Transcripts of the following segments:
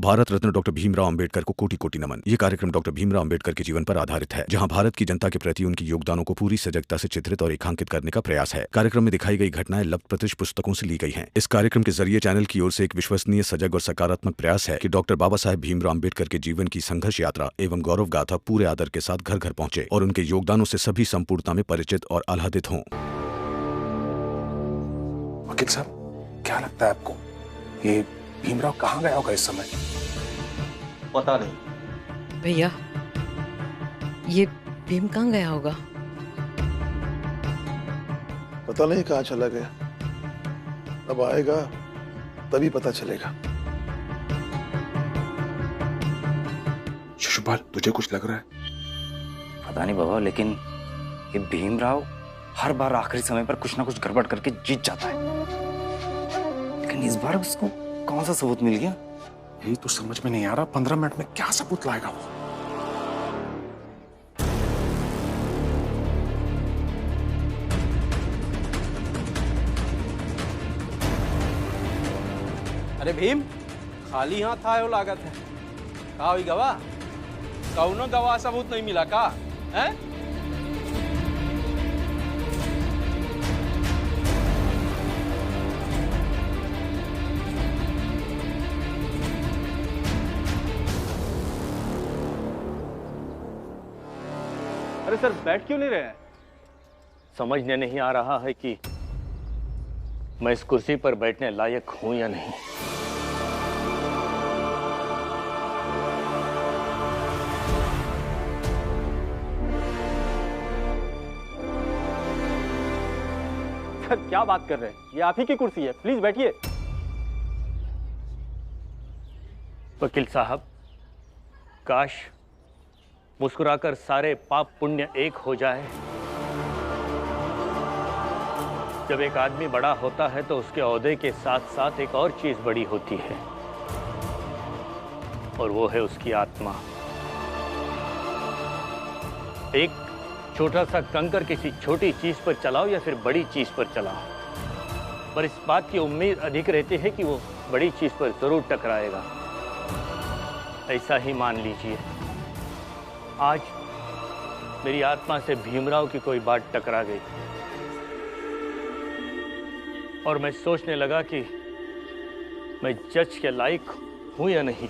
Bharat Ratna doctor Bhimrao Ambedkar को कोटि कोटि नमन। ये कार्यक्रम डॉक्टर भीमराव अंबेडकर के जीवन पर आधारित है, जहां भारत की जनता के प्रति उनके योगदानों को पूरी सजगता से चित्रित और रेखांकित करने का प्रयास है। कार्यक्रम में दिखाई गई घटनाएं लब्ध प्रतिष्ठ पुस्तकों से ली गई हैं। इस कार्यक्रम के जरिए चैनल की ओर से एक विश्वसनीय, सजग और सकारात्मक प्रयास है कि डॉक्टर बाबा साहेब भीमराव अंबेडकर के जीवन की संघर्ष यात्रा एवं गौरव गाथा पूरे आदर के साथ घर घर पहुंचे और उनके योगदानों से सभी संपूर्णता में परिचित और आह्लादित हों। वकील साहब, क्या लगता है आपको ये भीमराव कहाँ गया होगा इस समय? पता नहीं भैया, ये भीम कहाँ गया होगा? पता नहीं कहाँ चला गया। अब आएगा तभी पता चलेगा। शिशुपाल, तुझे कुछ लग रहा है? पता नहीं बाबा, लेकिन ये भीमराव हर बार आखिरी समय पर कुछ ना कुछ गड़बड़ करके जीत जाता है। लेकिन इस बार उसको कौन सा सबूत मिल गया? यही तो समझ में नहीं आ रहा, 15 मिनट में क्या सबूत लाएगा वो? अरे भीम, खाली हाथ आयो लागत है। का हुई गवाह? कौनो गवाह सबूत नहीं मिला का? हैं? अरे सर, बैठ क्यों नहीं रहे? समझने नहीं आ रहा है कि मैं इस कुर्सी पर बैठने लायक हूं या नहीं। सर, क्या बात कर रहे हैं? ये आप ही की कुर्सी है, प्लीज बैठिए। वकील साहब, काश मुस्कुराकर सारे पाप पुण्य एक हो जाए। जब एक आदमी बड़ा होता है तो उसके ओहदे के साथ साथ एक और चीज बड़ी होती है, और वो है उसकी आत्मा। एक छोटा सा कंकर किसी छोटी चीज पर चलाओ या फिर बड़ी चीज पर चलाओ, पर इस बात की उम्मीद अधिक रहती है कि वो बड़ी चीज पर जरूर टकराएगा। ऐसा ही मान लीजिए, आज मेरी आत्मा से भीमराव की कोई बात टकरा गई और मैं सोचने लगा कि मैं जज के लायक हूं या नहीं।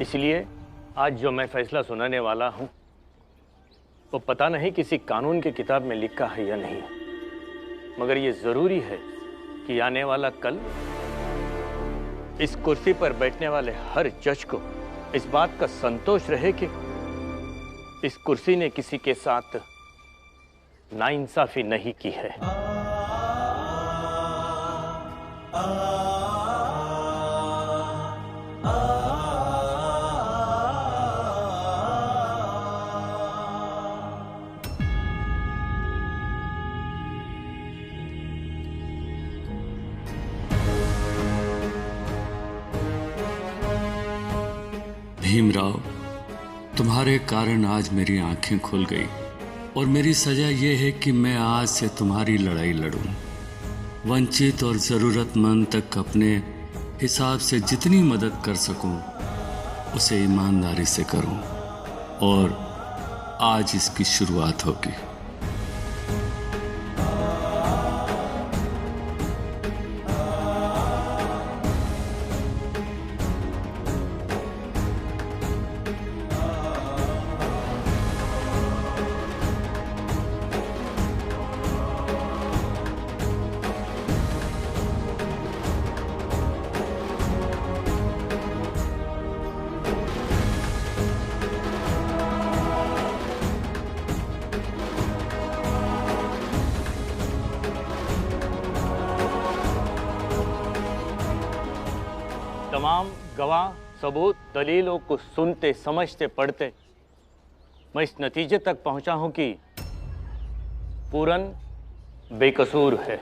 इसलिए आज जो मैं फैसला सुनाने वाला हूं वो पता नहीं किसी कानून की किताब में लिखा है या नहीं, मगर ये जरूरी है कि आने वाला कल इस कुर्सी पर बैठने वाले हर जज को इस बात का संतोष रहे कि इस कुर्सी ने किसी के साथ नाइंसाफी नहीं की है। भीमराव, तुम्हारे कारण आज मेरी आंखें खुल गई और मेरी सजा यह है कि मैं आज से तुम्हारी लड़ाई लड़ूं। वंचित और ज़रूरतमंद तक अपने हिसाब से जितनी मदद कर सकूं उसे ईमानदारी से करूं, और आज इसकी शुरुआत होगी। तमाम गवाह, सबूत, दलीलों को सुनते, समझते, पढ़ते मैं इस नतीजे तक पहुंचा हूं कि पूरन बेकसूर है।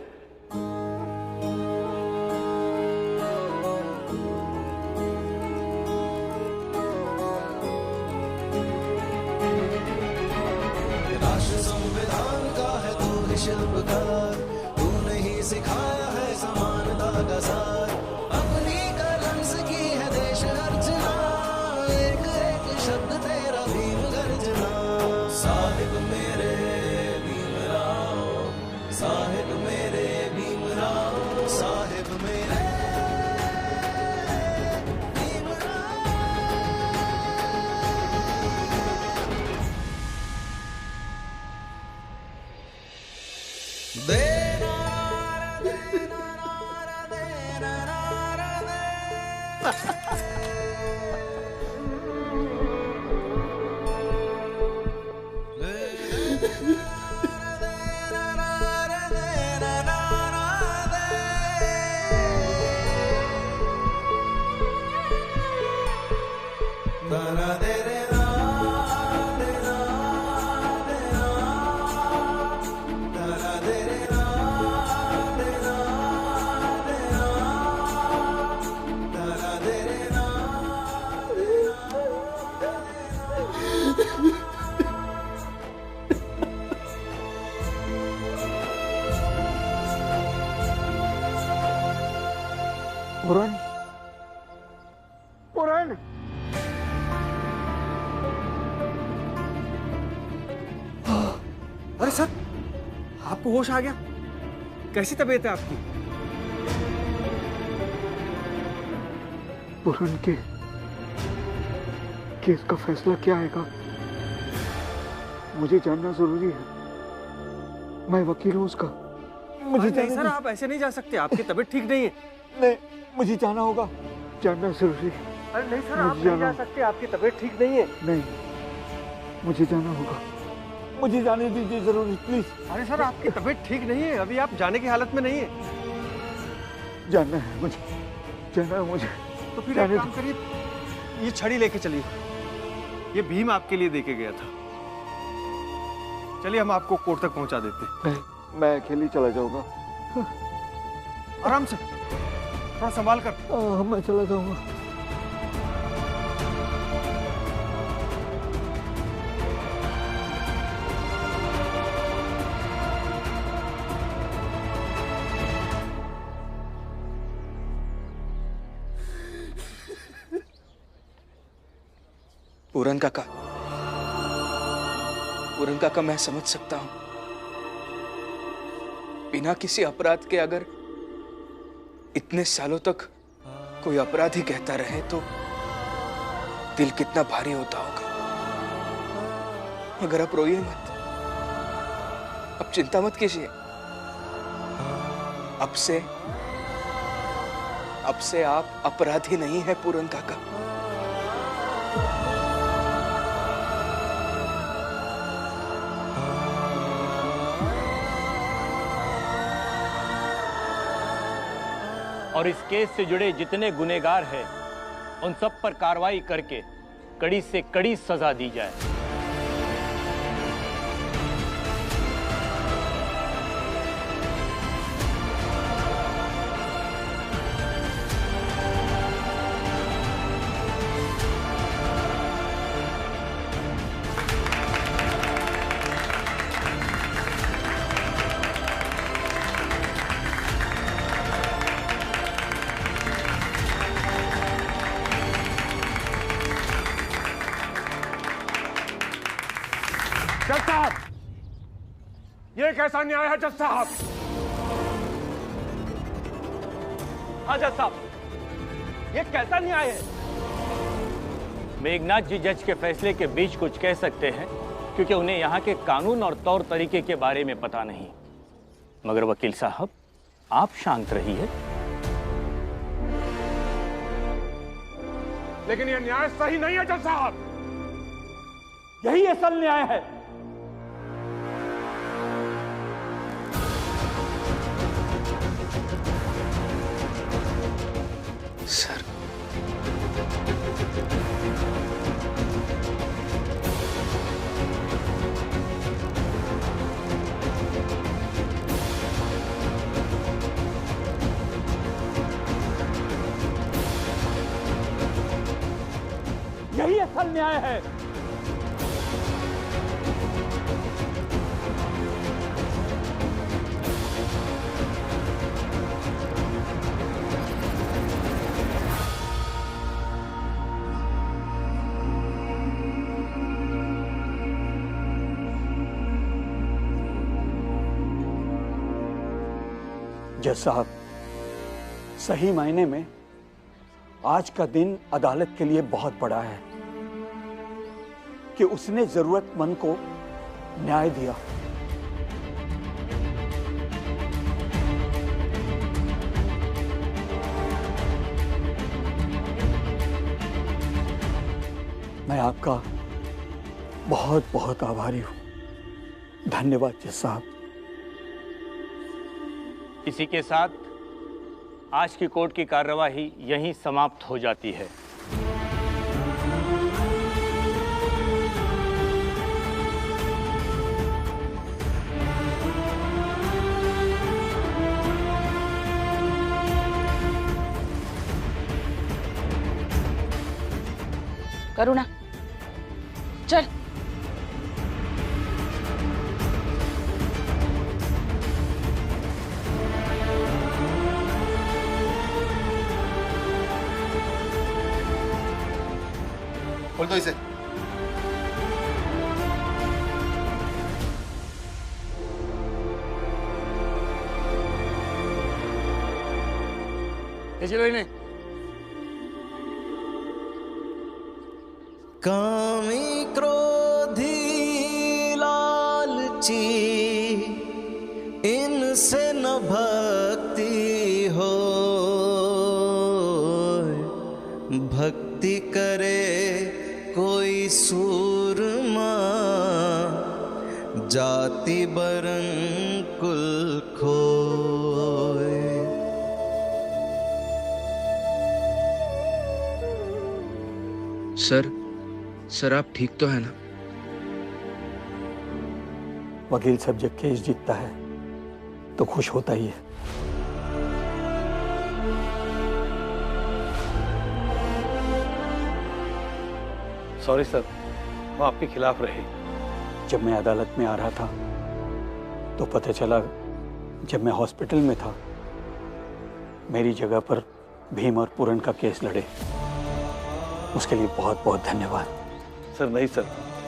पूरन, पूरन, अरे सर, आपको होश आ गया? कैसी तबीयत है आपकी? पूरन के केस का फैसला क्या आएगा मुझे जानना जरूरी है। मैं वकील हूँ उसका। मुझे नहीं सर, आप ऐसे नहीं जा सकते, आपकी तबीयत ठीक नहीं है। नहीं, मुझे जाना होगा, जानना जरूरी है। अरे नहीं सर, आप नहीं जा सकते, आपकी तबीयत ठीक नहीं है। नहीं, मुझे जाना होगा, मुझे जाने दीजिए जरूरी, प्लीज। अरे सर, आपकी तबीयत ठीक नहीं है, अभी आप जाने की हालत में नहीं है। जानना है मुझे, जानना है मुझे। तो फिर एक काम करिए, ये छड़ी लेके चलिए, ये भीम आपके लिए देके गया था। चलिए हम आपको कोर्ट तक पहुंचा देते हैं। मैं अकेले चला जाऊंगा। आराम से, थोड़ा संभाल कर। मैं चला जाऊंगा। पूरन काका, पूरन काका, मैं समझ सकता हूं, बिना किसी अपराध के अगर इतने सालों तक कोई अपराधी कहता रहे तो दिल कितना भारी होता होगा। मगर आप रोइए मत, अब चिंता मत कीजिए। अब से आप अपराधी नहीं है पूरन काका। और इस केस से जुड़े जितने गुनहगार हैं उन सब पर कार्रवाई करके कड़ी से कड़ी सजा दी जाए। जज साहब, ये कैसा न्याय है जज साहब? हाँ जज साहब, ये कैसा न्याय है? मेघनाथ जी जज के फैसले के बीच कुछ कह सकते हैं क्योंकि उन्हें यहाँ के कानून और तौर तरीके के बारे में पता नहीं। मगर वकील साहब, आप शांत रहिए। लेकिन ये न्याय सही नहीं है जज साहब। यही असल न्याय है। सर, यही असल न्याय है। जज साहब, सही मायने में आज का दिन अदालत के लिए बहुत बड़ा है कि उसने जरूरतमंद को न्याय दिया। मैं आपका बहुत बहुत आभारी हूँ। धन्यवाद जज साहब। इसी के साथ आज की कोर्ट की कार्यवाही यहीं समाप्त हो जाती है। करुणा चल। खोल दो इसे। चलो इन्हें। कामी क्रोधी लालची इनसे न भक्ति हो, भक्ति करे कोई सूरमा, जाति बरन कुल खोए। सर आप ठीक तो है ना? वकील सब जब केस जीतता है तो खुश होता ही है। सॉरी सर, वो आपके खिलाफ रही। जब मैं अदालत में आ रहा था तो पता चला जब मैं हॉस्पिटल में था मेरी जगह पर भीम और पूरन का केस लड़े। उसके लिए बहुत बहुत धन्यवाद। सर नहीं सर,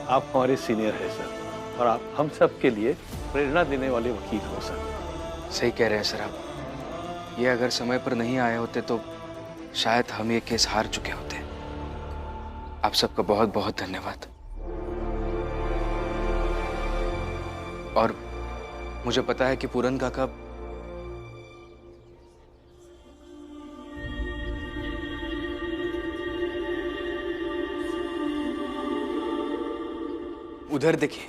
आप हमारे सीनियर हैं सर, और आप हम सब के लिए प्रेरणा देने वाले वकील हो सर। सही कह रहे हैं सर आप। ये अगर समय पर नहीं आए होते तो शायद हम ये केस हार चुके होते। आप सबका बहुत बहुत धन्यवाद। और मुझे पता है कि पूरन काका उधर देखिए।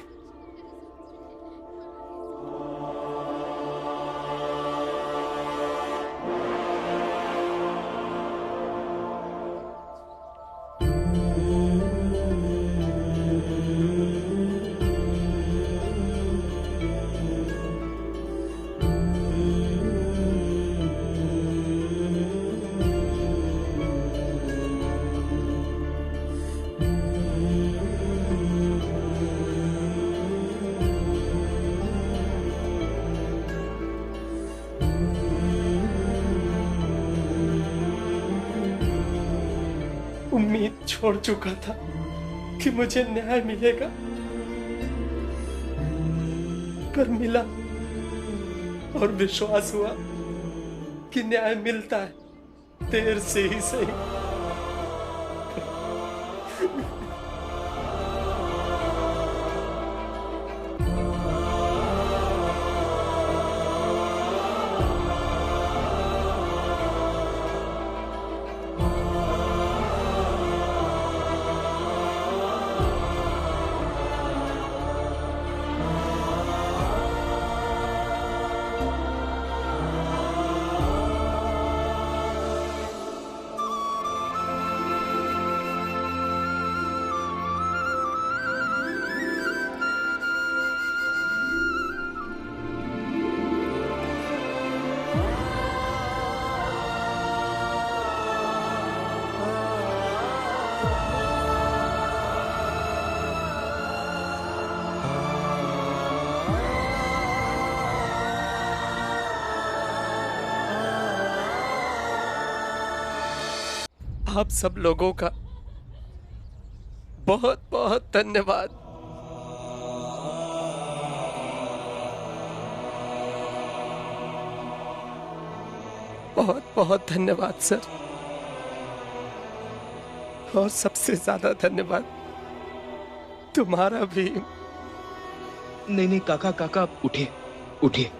उम्मीद छोड़ चुका था कि मुझे न्याय मिलेगा, पर मिला। और विश्वास हुआ कि न्याय मिलता है, देर से ही सही। आप सब लोगों का बहुत बहुत धन्यवाद। बहुत बहुत धन्यवाद सर। और सबसे ज्यादा धन्यवाद तुम्हारा भी। नहीं काका उठिए उठिए,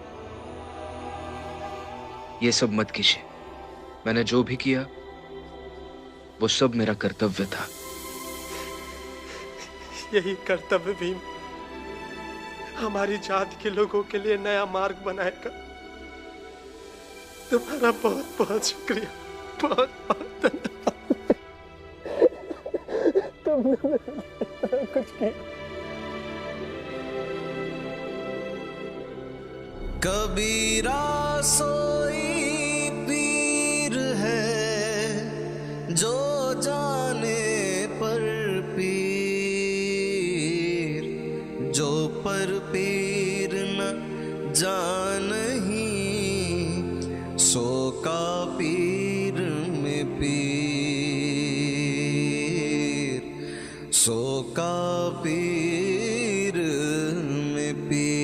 ये सब मत कीजिए। मैंने जो भी किया वो सब मेरा कर्तव्य था। यही कर्तव्य भीम हमारी जात के लोगों के लिए नया मार्ग बनाएगा। तुम्हारा बहुत बहुत शुक्रिया, बहुत बहुत धन्यवाद। तुमने कुछ किया। कबीरा सोई पीर है जो जाने पर पीर, जो पर पीर न जानही सो का पीर में पीर, सो का पीर में पीर।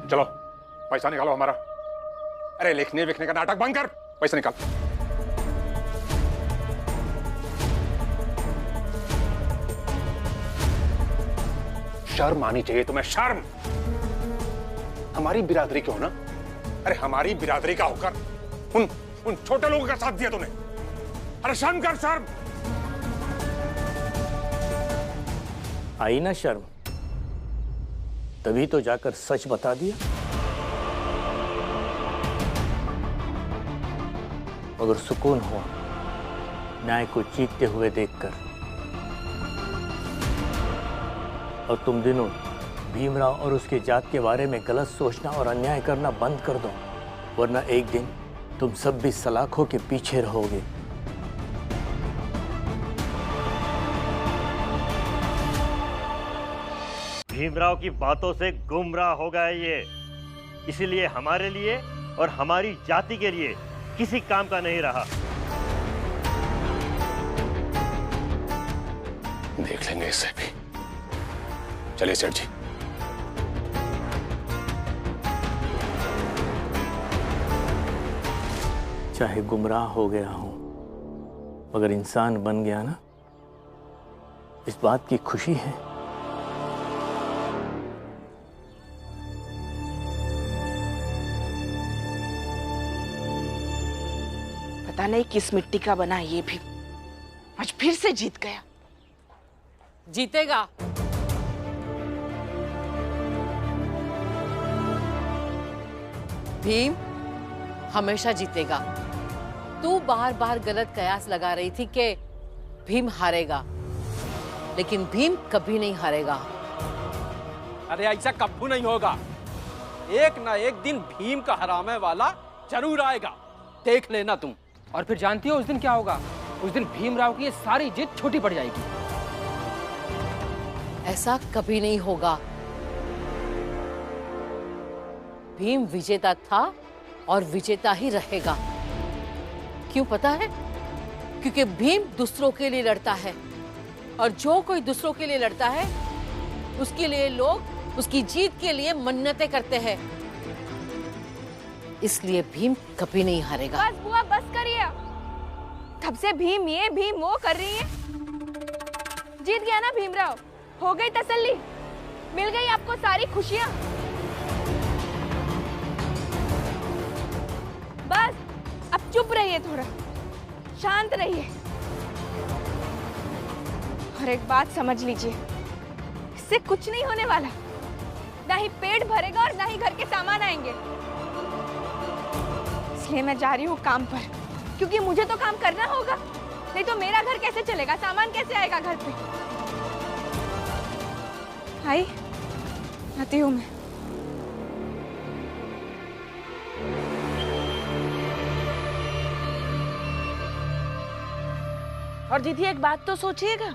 चलो पैसा निकालो हमारा। अरे लिखने विखने का नाटक बंद कर, पैसा निकाल। शर्म आनी चाहिए तुम्हें, शर्म। हमारी बिरादरी के हो ना, अरे हमारी बिरादरी का होकर उन छोटे लोगों का साथ दिया तुमने। अरे शर्म कर, शर्म। आई ना शर्म, तभी तो जाकर सच बता दिया। मगर सुकून हुआ न्याय को जीतते हुए देखकर। और तुम दिनों भीमराव और उसके जात के बारे में गलत सोचना और अन्याय करना बंद कर दो, वरना एक दिन तुम सब भी सलाखों के पीछे रहोगे। भीमराव की बातों से गुमराह हो गया ये, इसीलिए हमारे लिए और हमारी जाति के लिए किसी काम का नहीं रहा। देख लेंगे इसे भी। चलिए सेठ जी। चाहे गुमराह हो गया हूं, मगर इंसान बन गया ना, इस बात की खुशी है। पता नहीं किस मिट्टी का बना ये भी, आज फिर से जीत गया। जीतेगा। भीम हमेशा जीतेगा। तू बार बार गलत कयास लगा रही थी कि भीम हारेगा, लेकिन भीम कभी नहीं हारेगा। अरे ऐसा कभी नहीं होगा। एक ना एक दिन भीम का हराने वाला जरूर आएगा, देख लेना तुम। और फिर जानती हो उस दिन क्या होगा? उस दिन भीमराव की ये सारी जीत छोटी पड़ जाएगी। ऐसा कभी नहीं होगा। भीम विजेता था और विजेता ही रहेगा। क्यों पता है? क्योंकि भीम दूसरों के लिए लड़ता है, और जो कोई दूसरों के लिए लड़ता है उसके लिए लोग उसकी जीत के लिए मन्नतें करते हैं। इसलिए भीम कभी नहीं हारेगा। बस बुआ, बस करिए। तब से भीम ये भीम वो कर रही है। जीत गया ना भीमराव, हो गई तसल्ली, मिल गई आपको सारी खुशियां। बस अब चुप रहिए, थोड़ा शांत रहिए। और एक बात समझ लीजिए, इससे कुछ नहीं होने वाला। ना ही पेट भरेगा और ना ही घर के सामान आएंगे। इसलिए मैं जा रही हूँ काम पर, क्योंकि मुझे तो काम करना होगा, नहीं तो मेरा घर कैसे चलेगा, सामान कैसे आएगा घर पे। आई आती हूँ मैं। और दीदी एक बात तो सोचिएगा,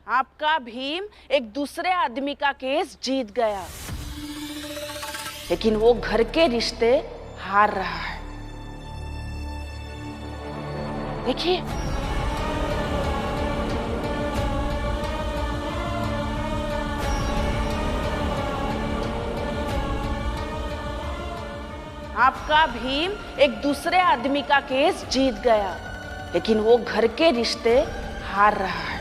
आपका भीम एक दूसरे आदमी का केस जीत गया, लेकिन वो घर के रिश्ते हार रहा है। देखिए, आपका भीम एक दूसरे आदमी का केस जीत गया, लेकिन वो घर के रिश्ते हार रहा है।